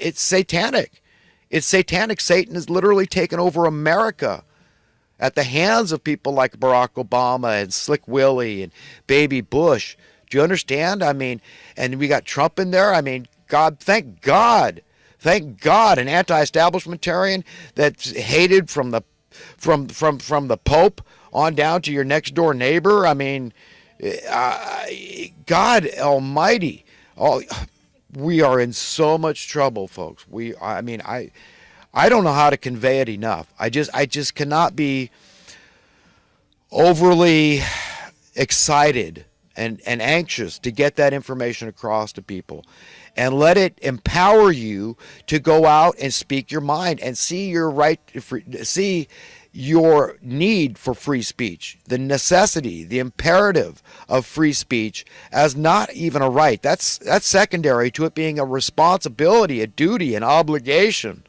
it's satanic. It's satanic. Satan has literally taken over America at the hands of people like Barack Obama and Slick Willie and Baby Bush. Do you understand? I mean, and we got Trump in there. I mean, thank God, an anti-establishmentarian that's hated from the Pope on down to your next door neighbor. I mean, God Almighty, we are in so much trouble, folks. I don't know how to convey it enough. I just cannot be overly excited and anxious to get that information across to people, and let it empower you to go out and speak your mind and see your need for free speech, the necessity, the imperative of free speech as not even a right. That's secondary to it being a responsibility, a duty, an obligation,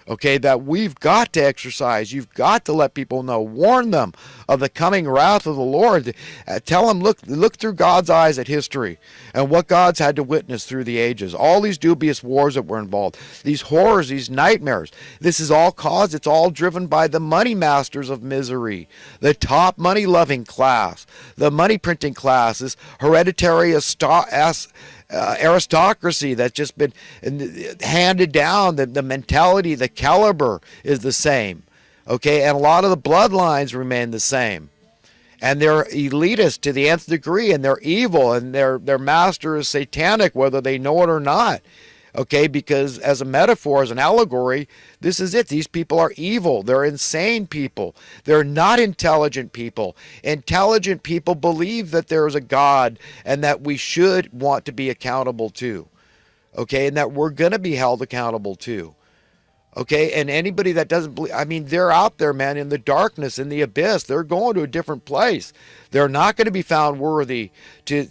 okay, that we've got to exercise. You've got to let people know, warn them of the coming wrath of the Lord. Tell them, look through God's eyes at history and what God's had to witness through the ages. All these dubious wars that were involved, these horrors, these nightmares. This is all caused, it's all driven by the money masters of misery, the top money-loving class, the money-printing class, this hereditary aristocracy that's just been handed down. The mentality, the caliber is the same, okay, and a lot of the bloodlines remain the same, and they're elitist to the nth degree, and they're evil, and their master is satanic, whether they know it or not, okay, because as a metaphor, as an allegory, this is it. These people are evil. They're insane people. They're not intelligent people. Intelligent people believe that there is a God and that we should want to be accountable to, okay, and that we're going to be held accountable to, okay, and anybody that doesn't believe, I mean, they're out there, man, in the darkness, in the abyss. They're going to a different place. They're not going to be found worthy to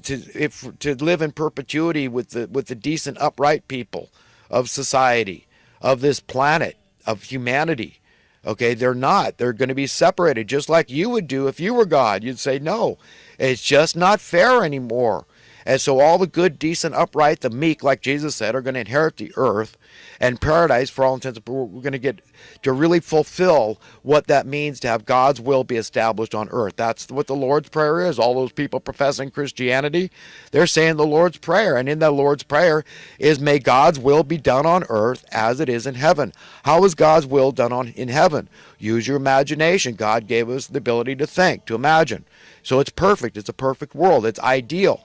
live in perpetuity with the decent, upright people of society, of this planet, of humanity. Okay, they're not. They're going to be separated, just like you would do if you were God. You'd say, no, it's just not fair anymore. And so all the good, decent, upright, the meek, like Jesus said, are going to inherit the earth and paradise for all intents and purposes. We're going to get to really fulfill what that means to have God's will be established on earth. That's what the Lord's Prayer is. All those people professing Christianity, they're saying the Lord's Prayer. And in that Lord's Prayer is, may God's will be done on earth as it is in heaven. How is God's will done in heaven? Use your imagination. God gave us the ability to think, to imagine. So it's perfect. It's a perfect world. It's ideal.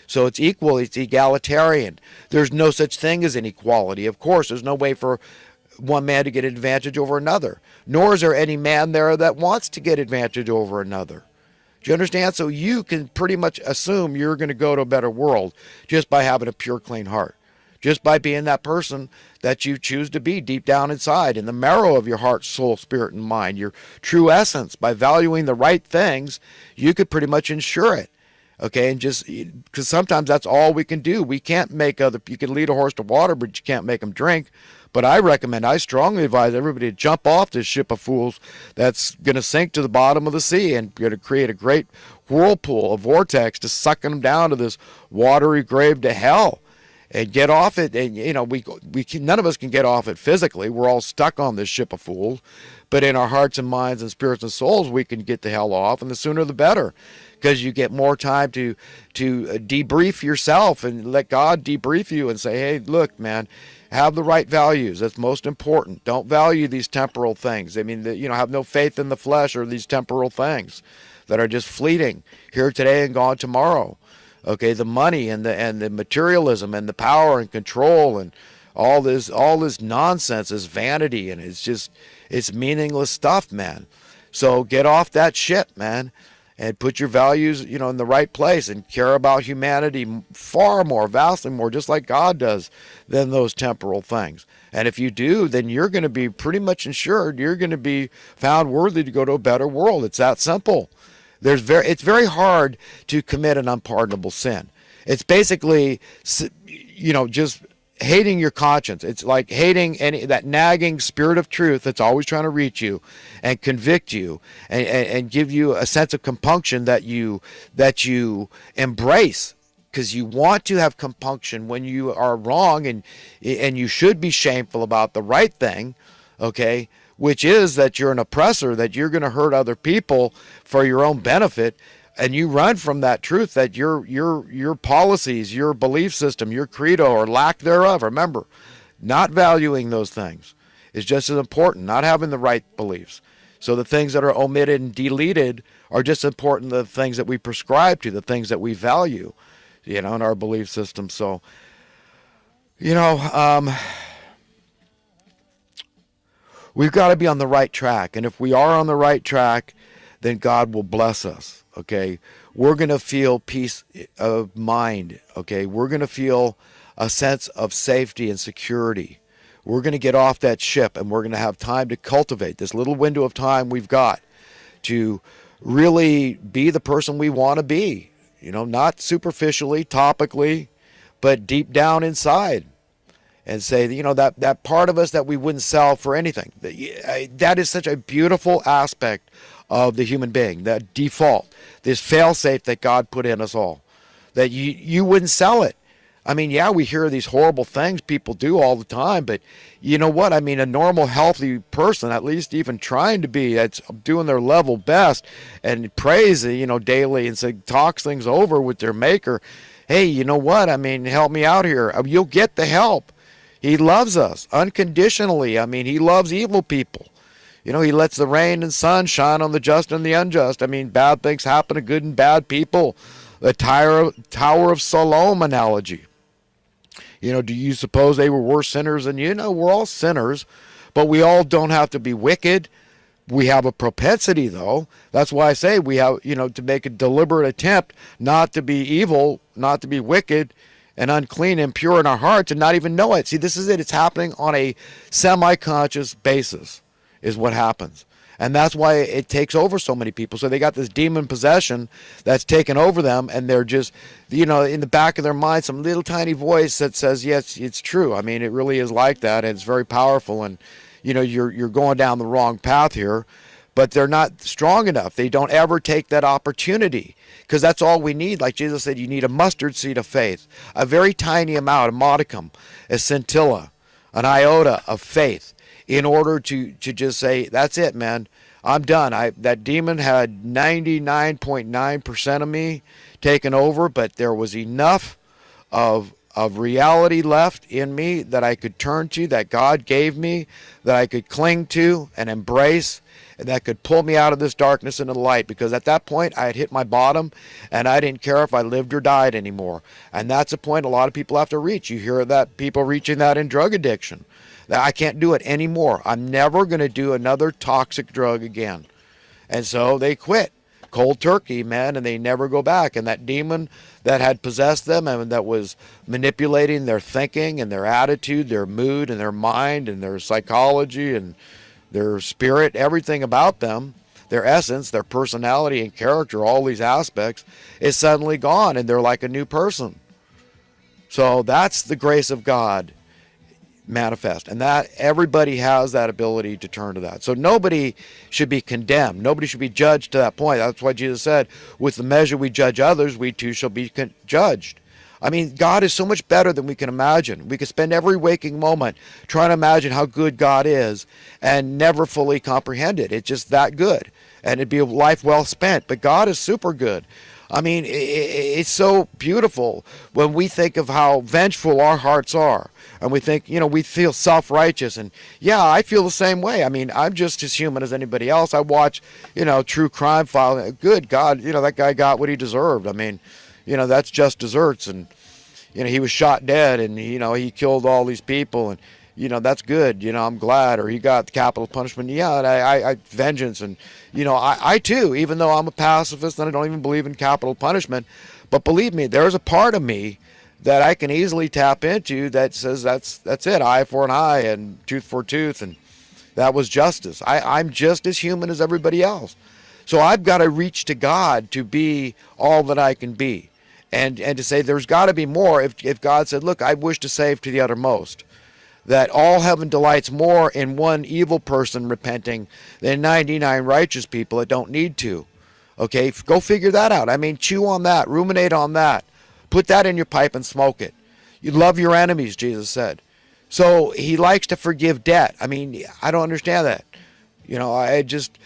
So it's equal, it's egalitarian. There's no such thing as inequality. Of course, there's no way for one man to get an advantage over another. Nor is there any man there that wants to get advantage over another. Do you understand? So you can pretty much assume you're going to go to a better world just by having a pure, clean heart. Just by being that person that you choose to be deep down inside, in the marrow of your heart, soul, spirit, and mind, your true essence. By valuing the right things, you could pretty much ensure it. Okay, and just because sometimes that's all we can do. We can't make you can lead a horse to water, but you can't make them drink. But I strongly advise everybody to jump off this ship of fools that's going to sink to the bottom of the sea and going to create a great whirlpool, a vortex to sucking them down to this watery grave to hell. And get off it. And none of us can get off it physically. We're all stuck on this ship of fools. But in our hearts and minds and spirits and souls, we can get the hell off, and the sooner the better, because you get more time to debrief yourself and let God debrief you and say, hey, look, man, have the right values. That's most important. Don't value these temporal things. I mean, have no faith in the flesh or these temporal things that are just fleeting, here today and gone tomorrow. Okay, the money and the materialism and the power and control and all this nonsense is vanity, and it's meaningless stuff, man. So get off that shit, man, and put your values, in the right place, and care about humanity far more, vastly more, just like God does, than those temporal things. And if you do, then you're going to be pretty much ensured you're going to be found worthy to go to a better world. It's that simple. It's very hard to commit an unpardonable sin. It's basically, just hating your conscience. It's like hating that nagging spirit of truth that's always trying to reach you and convict you and give you a sense of compunction that you embrace because you want to have compunction when you are wrong, and you should be shameful about the right thing, okay, which is that you're an oppressor, that you're going to hurt other people for your own benefit, and you run from that truth that your policies, your belief system, your credo, or lack thereof, remember, not valuing those things is just as important, not having the right beliefs. So the things that are omitted and deleted are just important, the things that we prescribe to, the things that we value, in our belief system. So, we've got to be on the right track. And if we are on the right track, then God will bless us, okay? We're going to feel peace of mind, okay? We're going to feel a sense of safety and security. We're going to get off that ship, and we're going to have time to cultivate this little window of time we've got to really be the person we want to be, not superficially, topically, but deep down inside. And say, that part of us that we wouldn't sell for anything. That is such a beautiful aspect of the human being, that default, this fail-safe that God put in us all, that you wouldn't sell it. I mean, yeah, we hear these horrible things people do all the time, but you know what? I mean, a normal, healthy person, at least even trying to be, that's doing their level best and prays, daily and talks things over with their maker. Hey, you know what? I mean, help me out here. You'll get the help. He loves us unconditionally. I mean, he loves evil people. He lets the rain and sun shine on the just and the unjust. I mean, bad things happen to good and bad people. The Tower of Siloam analogy. Do you suppose they were worse sinners than you? No, we're all sinners, but we all don't have to be wicked. We have a propensity, though. That's why I say we have, to make a deliberate attempt not to be evil, not to be wicked and unclean and impure in our hearts and not even know it. See, this is it. It's happening on a semi-conscious basis is what happens. And that's why it takes over so many people. So they got this demon possession that's taken over them, and they're just, in the back of their mind, some little tiny voice that says, yes, it's true. I mean, it really is like that, and it's very powerful, and, you're going down the wrong path here. But they're not strong enough. They don't ever take that opportunity, because that's all we need. Like Jesus said, you need a mustard seed of faith, a very tiny amount, a modicum, a scintilla, an iota of faith, in order to just say, that's it, man. I'm done. That demon had 99.9% of me taken over, but there was enough of reality left in me that I could turn to, that God gave me, that I could cling to and embrace, and that could pull me out of this darkness into the light. Because at that point, I had hit my bottom, and I didn't care if I lived or died anymore. And that's a point a lot of people have to reach. You hear that people reaching that in drug addiction. That I can't do it anymore. I'm never going to do another toxic drug again. And so they quit cold turkey, man, and they never go back. And that demon that had possessed them and that was manipulating their thinking and their attitude, their mood and their mind and their psychology and their spirit, everything about them, their essence, their personality and character, all these aspects, is suddenly gone, and they're like a new person. So that's the grace of God manifest, and that everybody has that ability to turn to that. So nobody should be condemned. Nobody should be judged to that point. That's why Jesus said, with the measure we judge others, we too shall be judged. I mean, God is so much better than we can imagine. We could spend every waking moment trying to imagine how good God is and never fully comprehend it. It's just that good, and it'd be a life well spent. But God is super good. I mean, it's so beautiful when we think of how vengeful our hearts are. And we think, we feel self-righteous. And yeah, I feel the same way. I mean, I'm just as human as anybody else. I watch, true crime file. Good God, that guy got what he deserved. I mean, that's just desserts. And, he was shot dead, and, he killed all these people. And, that's good. I'm glad. Or he got capital punishment. Yeah, and I vengeance. And, I too, even though I'm a pacifist and I don't even believe in capital punishment, but believe me, there's a part of me that I can easily tap into that says that's it, eye for an eye and tooth for tooth, and that was justice. I'm just as human as everybody else. So I've got to reach to God to be all that I can be, and to say there's got to be more. If God said, look, I wish to save to the uttermost, that all heaven delights more in one evil person repenting than 99 righteous people that don't need to. Okay, go figure that out. I mean, chew on that, ruminate on that. Put that in your pipe and smoke it. You love your enemies, Jesus said. So he likes to forgive debt. I mean, I don't understand that. I just,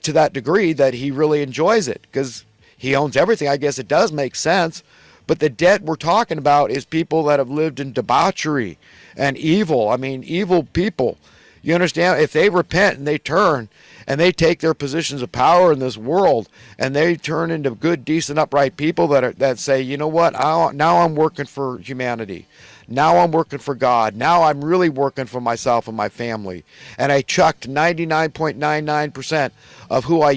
to that degree that he really enjoys it because he owns everything. I guess it does make sense. But the debt we're talking about is people that have lived in debauchery and evil. I mean, evil people. You understand? If they repent and they turn and they take their positions of power in this world and they turn into good, decent, upright people that say, you know what, now I'm working for humanity. Now I'm working for God. Now I'm really working for myself and my family. And I chucked 99.99% of who I